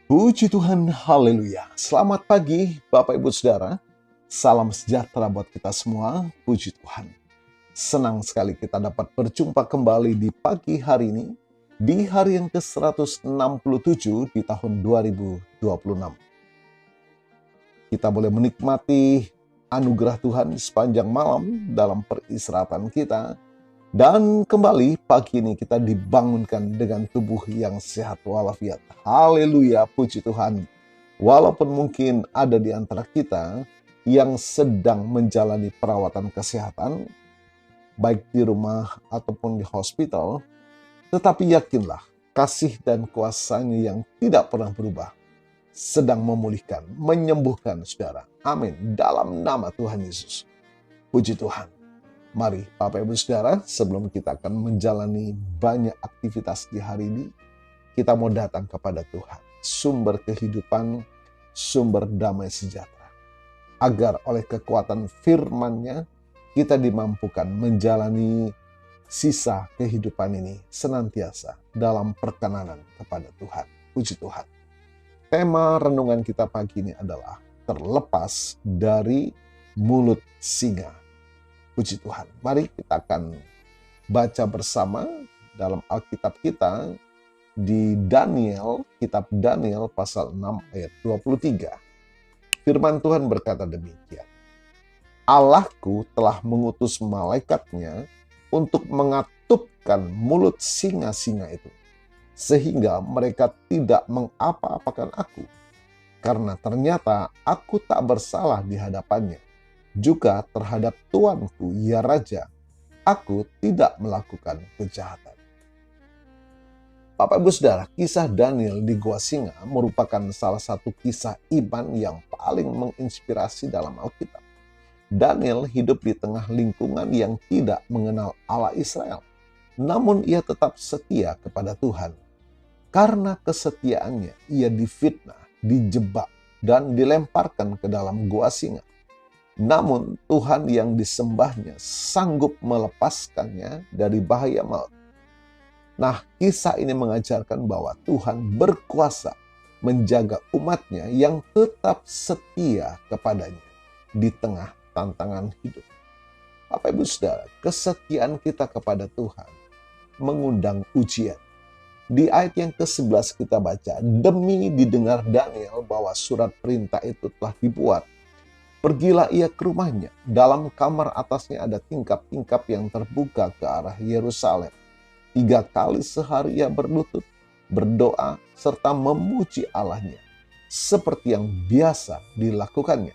Puji Tuhan, haleluya. Selamat pagi Bapak Ibu Saudara. Salam sejahtera buat kita semua, puji Tuhan. Senang sekali kita dapat berjumpa kembali di pagi hari ini, di hari yang ke-167 di tahun 2026. Kita boleh menikmati anugerah Tuhan sepanjang malam dalam peristirahatan kita. Dan kembali pagi ini kita dibangunkan dengan tubuh yang sehat walafiat. Haleluya, puji Tuhan. Walaupun mungkin ada di antara kita yang sedang menjalani perawatan kesehatan, baik di rumah ataupun di hospital, tetapi yakinlah kasih dan kuasa-Nya yang tidak pernah berubah sedang memulihkan, menyembuhkan saudara. Amin. Dalam nama Tuhan Yesus. Puji Tuhan. Mari Bapak Ibu Saudara, sebelum kita akan menjalani banyak aktivitas di hari ini, kita mau datang kepada Tuhan, sumber kehidupan, sumber damai sejahtera. Agar oleh kekuatan firman-Nya, kita dimampukan menjalani sisa kehidupan ini senantiasa dalam perkenanan kepada Tuhan. Puji Tuhan. Tema renungan kita pagi ini adalah terlepas dari mulut singa. Puji Tuhan. Mari kita akan baca bersama dalam Alkitab kita di Daniel, kitab Daniel pasal 6 ayat 23. Firman Tuhan berkata demikian. Allahku telah mengutus malaikatnya untuk mengatupkan mulut singa-singa itu, sehingga mereka tidak mengapa-apakan aku, karena ternyata aku tak bersalah di hadapannya. Juga terhadap tuanku, ya Raja, aku tidak melakukan kejahatan. Bapak Ibu Saudara, kisah Daniel di Gua Singa merupakan salah satu kisah iman yang paling menginspirasi dalam Alkitab. Daniel hidup di tengah lingkungan yang tidak mengenal Allah Israel. Namun ia tetap setia kepada Tuhan. Karena kesetiaannya, ia difitnah, dijebak, dan dilemparkan ke dalam Gua Singa. Namun Tuhan yang disembahnya sanggup melepaskannya dari bahaya maut. Nah, kisah ini mengajarkan bahwa Tuhan berkuasa menjaga umatnya yang tetap setia kepadanya di tengah tantangan hidup. Bapak Ibu Saudara, kesetiaan kita kepada Tuhan mengundang ujian. Di ayat yang ke-11 kita baca, demi didengar Daniel bahwa surat perintah itu telah dibuat, pergilah ia ke rumahnya. Dalam kamar atasnya ada tingkap-tingkap yang terbuka ke arah Yerusalem. 3 kali sehari ia berlutut, berdoa, serta memuji Allahnya, seperti yang biasa dilakukannya.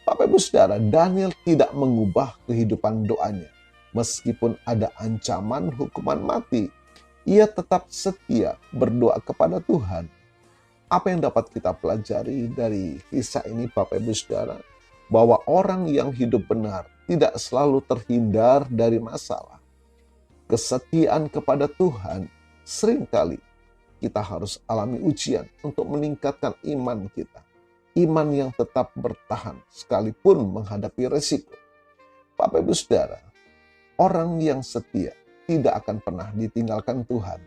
Bapak Ibu Saudara, Daniel tidak mengubah kehidupan doanya. Meskipun ada ancaman hukuman mati, ia tetap setia berdoa kepada Tuhan. Apa yang dapat kita pelajari dari kisah ini, Bapak Ibu Saudara? Bahwa orang yang hidup benar tidak selalu terhindar dari masalah. Kesetiaan kepada Tuhan seringkali kita harus alami ujian untuk meningkatkan iman kita. Iman yang tetap bertahan sekalipun menghadapi resiko. Bapak Ibu Saudara, orang yang setia tidak akan pernah ditinggalkan Tuhan.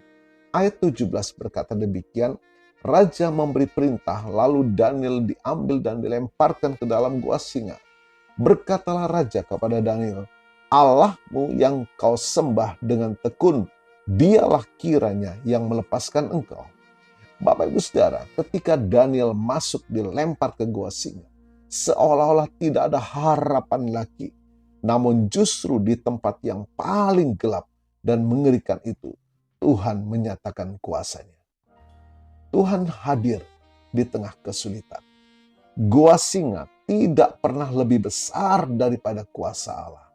Ayat 17 berkata demikian, Raja memberi perintah, lalu Daniel diambil dan dilemparkan ke dalam gua singa. Berkatalah Raja kepada Daniel, Allahmu yang kau sembah dengan tekun, dialah kiranya yang melepaskan engkau. Bapak Ibu Saudara, ketika Daniel masuk dilempar ke gua singa, seolah-olah tidak ada harapan lagi. Namun justru di tempat yang paling gelap dan mengerikan itu, Tuhan menyatakan kuasa-Nya. Tuhan hadir di tengah kesulitan. Gua singa tidak pernah lebih besar daripada kuasa Allah.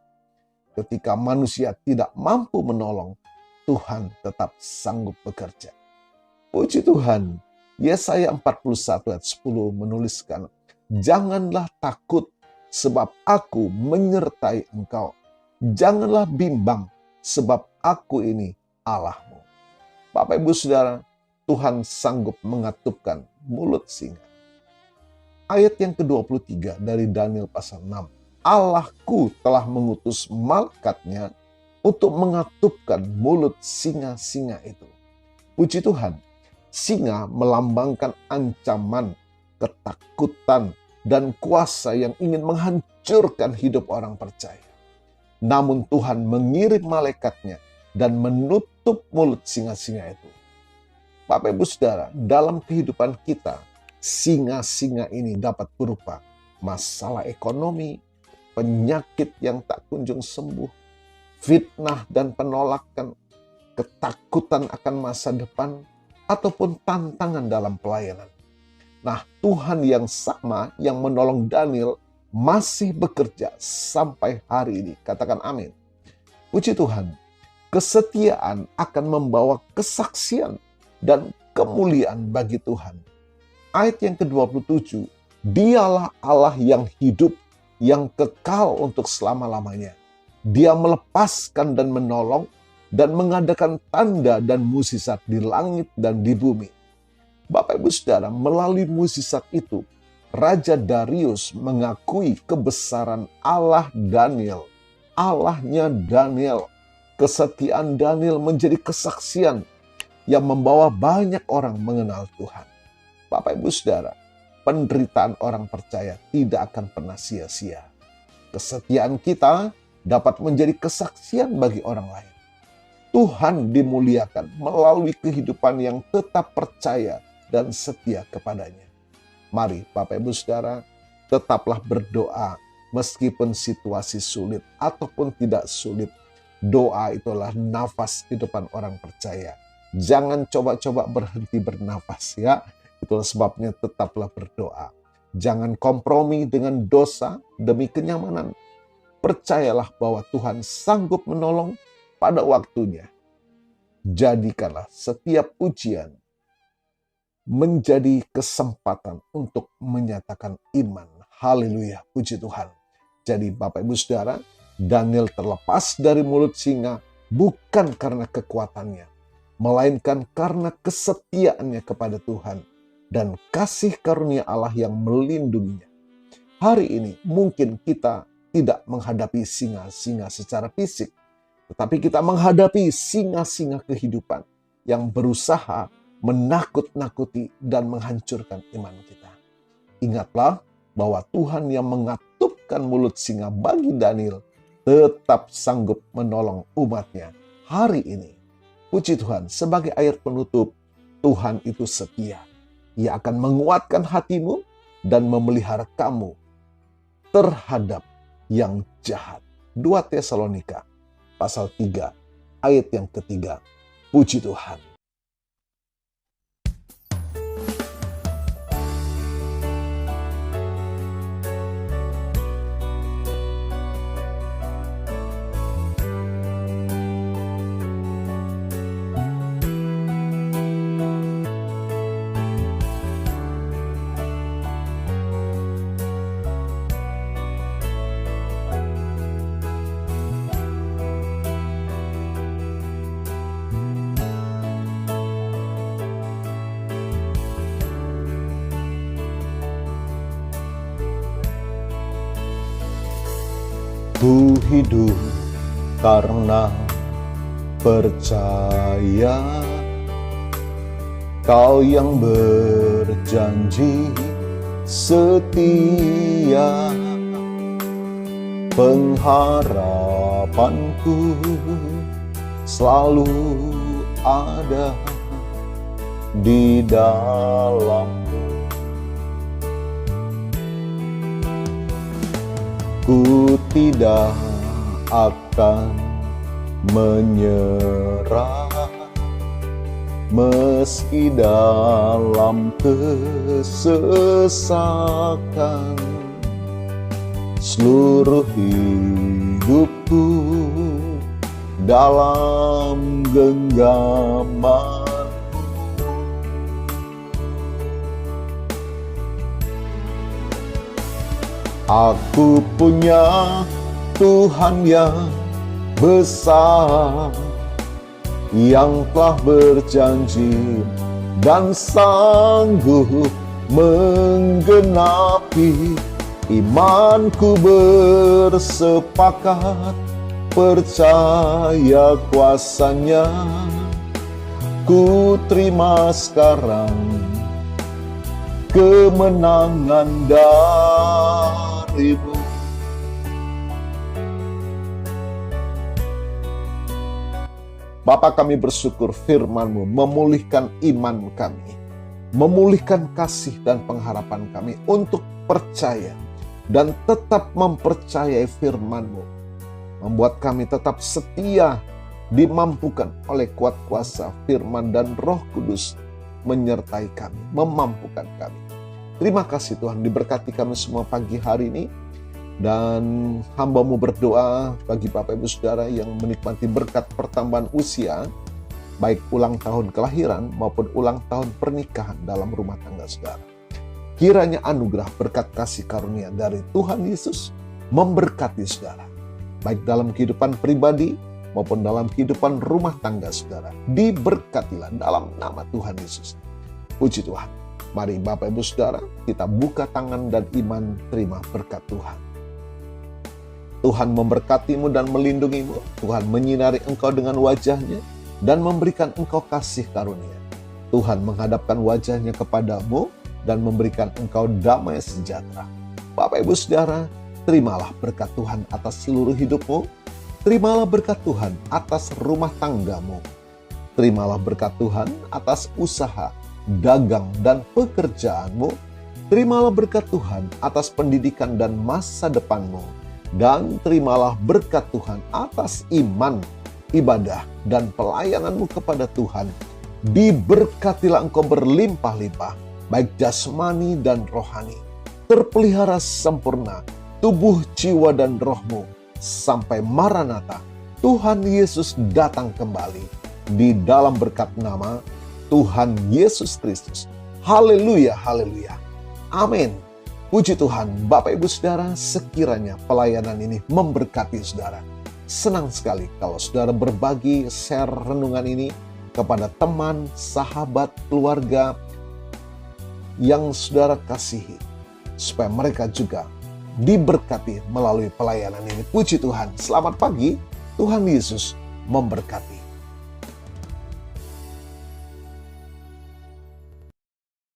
Ketika manusia tidak mampu menolong, Tuhan tetap sanggup bekerja. Puji Tuhan, Yesaya 41 ayat 10 menuliskan, janganlah takut sebab aku menyertai engkau. Janganlah bimbang sebab aku ini Allahmu. Bapak Ibu Saudara, Tuhan sanggup mengatupkan mulut singa. Ayat yang ke-23 dari Daniel pasal 6. Allahku telah mengutus malaikatnya untuk mengatupkan mulut singa-singa itu. Puji Tuhan, Singa melambangkan ancaman, ketakutan, dan kuasa yang ingin menghancurkan hidup orang percaya. Namun Tuhan mengirim malaikatnya dan menutup mulut singa-singa itu. Bapak Ibu Saudara, dalam kehidupan kita, singa-singa ini dapat berupa masalah ekonomi, penyakit yang tak kunjung sembuh, fitnah dan penolakan, ketakutan akan masa depan, ataupun tantangan dalam pelayanan. Nah, Tuhan yang sama yang menolong Daniel masih bekerja sampai hari ini. Katakan amin. Puji Tuhan, kesetiaan akan membawa kesaksian dan kemuliaan bagi Tuhan. Ayat yang ke-27, Dialah Allah yang hidup, yang kekal untuk selama-lamanya. Dia melepaskan dan menolong, dan mengadakan tanda dan mukjizat di langit dan di bumi. Bapak Ibu Saudara, melalui mukjizat itu, Raja Darius mengakui kebesaran Allah Daniel. Allahnya Daniel. Kesetiaan Daniel menjadi kesaksian yang membawa banyak orang mengenal Tuhan. Bapak Ibu Saudara, penderitaan orang percaya tidak akan pernah sia-sia. Kesetiaan kita dapat menjadi kesaksian bagi orang lain. Tuhan dimuliakan melalui kehidupan yang tetap percaya dan setia kepadanya. Mari Bapak Ibu Saudara, tetaplah berdoa meskipun situasi sulit ataupun tidak sulit. Doa itulah nafas kehidupan orang percaya. Jangan coba-coba berhenti bernafas ya. Itulah sebabnya tetaplah berdoa. Jangan kompromi dengan dosa demi kenyamanan. Percayalah bahwa Tuhan sanggup menolong pada waktunya. Jadikanlah setiap ujian menjadi kesempatan untuk menyatakan iman. Haleluya, puji Tuhan. Jadi Bapak Ibu Saudara, Daniel terlepas dari mulut singa bukan karena kekuatannya, melainkan karena kesetiaannya kepada Tuhan dan kasih karunia Allah yang melindunginya. Hari ini mungkin kita tidak menghadapi singa-singa secara fisik, tetapi kita menghadapi singa-singa kehidupan yang berusaha menakut-nakuti dan menghancurkan iman kita. Ingatlah bahwa Tuhan yang mengatupkan mulut singa bagi Daniel tetap sanggup menolong umatnya hari ini. Puji Tuhan, sebagai ayat penutup, Tuhan itu setia. Ia akan menguatkan hatimu dan memelihara kamu terhadap yang jahat. 2 Tesalonika pasal 3 ayat yang ketiga. Puji Tuhan. Ku hidup karena percaya Kau yang berjanji setia. Pengharapanku selalu ada di dalam. Ku tidak akan menyerah meski dalam kesesakan. Seluruh hidupku dalam genggaman. Aku punya Tuhan yang besar, yang telah berjanji dan sanggup menggenapi. Imanku bersepakat percaya kuasanya. Ku terima sekarang kemenangan darimu. Bapa, kami bersyukur firman-Mu memulihkan iman kami, memulihkan kasih dan pengharapan kami untuk percaya dan tetap mempercayai firman-Mu, membuat kami tetap setia, dimampukan oleh kuat kuasa firman dan Roh Kudus menyertai kami, memampukan kami. Terima kasih Tuhan, diberkati kami semua pagi hari ini. Dan hamba-Mu berdoa bagi Bapak Ibu Saudara yang menikmati berkat pertambahan usia, baik ulang tahun kelahiran maupun ulang tahun pernikahan dalam rumah tangga saudara. Kiranya anugerah berkat kasih karunia dari Tuhan Yesus memberkati saudara, baik dalam kehidupan pribadi maupun dalam kehidupan rumah tangga saudara. Diberkatilah dalam nama Tuhan Yesus. Puji Tuhan. Mari Bapak Ibu Saudara, kita buka tangan dan iman terima berkat Tuhan. Tuhan memberkatimu dan melindungimu. Tuhan menyinari engkau dengan wajah-Nya dan memberikan engkau kasih karunia. Tuhan menghadapkan wajah-Nya kepadamu dan memberikan engkau damai sejahtera. Bapak Ibu Saudara, terimalah berkat Tuhan atas seluruh hidupmu. Terimalah berkat Tuhan atas rumah tanggamu. Terimalah berkat Tuhan atas usaha, dagang, dan pekerjaanmu. Terimalah berkat Tuhan atas pendidikan dan masa depanmu. Dan terimalah berkat Tuhan atas iman, ibadah, dan pelayananmu kepada Tuhan. Diberkatilah engkau berlimpah-limpah, baik jasmani dan rohani. Terpelihara sempurna tubuh, jiwa, dan rohmu, sampai Maranatha, Tuhan Yesus datang kembali. Di dalam berkat nama Tuhan Yesus Kristus. Haleluya, haleluya. Amin. Puji Tuhan, Bapak Ibu Saudara, sekiranya pelayanan ini memberkati saudara. Senang sekali kalau saudara berbagi share renungan ini kepada teman, sahabat, keluarga yang saudara kasihi, supaya mereka juga diberkati melalui pelayanan ini. Puji Tuhan, selamat pagi, Tuhan Yesus memberkati.